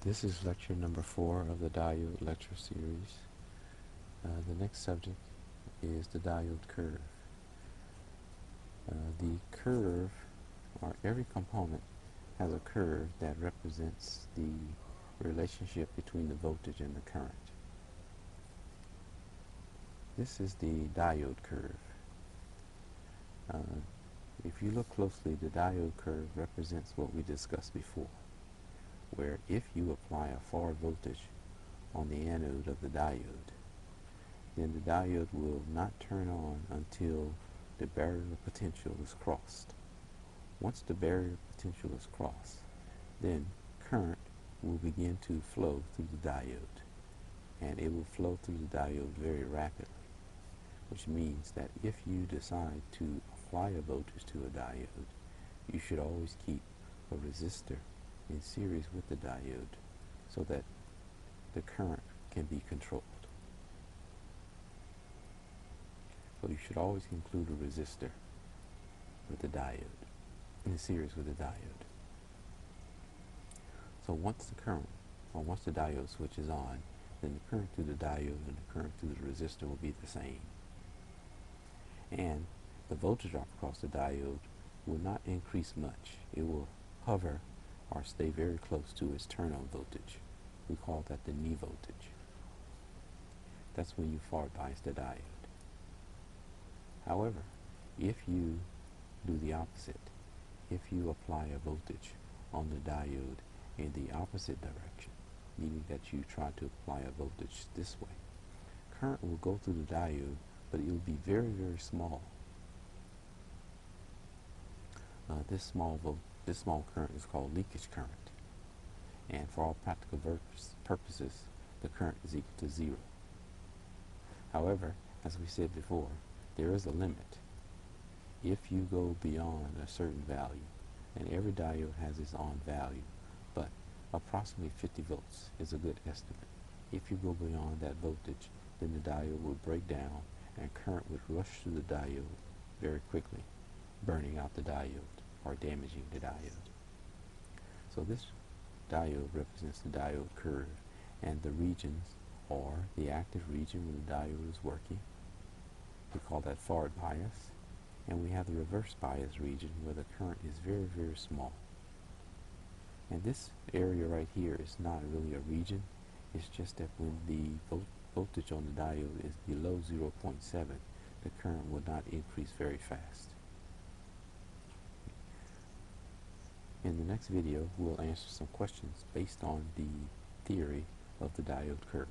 This is lecture number 4 of the diode lecture series. The next subject is the diode curve. The curve, or every component, has a curve that represents the relationship between the voltage and the current. This is the diode curve. If you look closely, the diode curve represents what we discussed before, where if you apply a forward voltage on the anode of the diode, then the diode will not turn on until the barrier potential is crossed. Once the barrier potential is crossed, then current will begin to flow through the diode, and it will flow through the diode very rapidly, which means that if you decide to apply a voltage to a diode, you should always keep a resistor in series with the diode so that the current can be controlled. So you should always include a resistor with the diode, in series with the diode. So once the diode switches on, then the current through the diode and the current through the resistor will be the same. And the voltage drop across the diode will not increase much. It will hover or stay very close to its turn-on voltage. We call that the knee voltage. That's when you forward bias the diode. However, if you do the opposite, if you apply a voltage on the diode in the opposite direction, meaning that you try to apply a voltage this way, current will go through the diode, but it will be very, very small. This small current is called leakage current, and for all practical purposes, the current is equal to 0. However, as we said before, there is a limit. If you go beyond a certain value, and every diode has its own value, but approximately 50 volts is a good estimate. If you go beyond that voltage, then the diode will break down and current would rush through the diode very quickly, burning out the diode or damaging the diode. So this diode represents the diode curve, and the regions, or the active region where the diode is working, we call that forward bias, and we have the reverse bias region where the current is very, very small. And this area right here is not really a region. It's just that when the voltage on the diode is below 0.7, the current will not increase very fast. In the next video, we'll answer some questions based on the theory of the diode curve.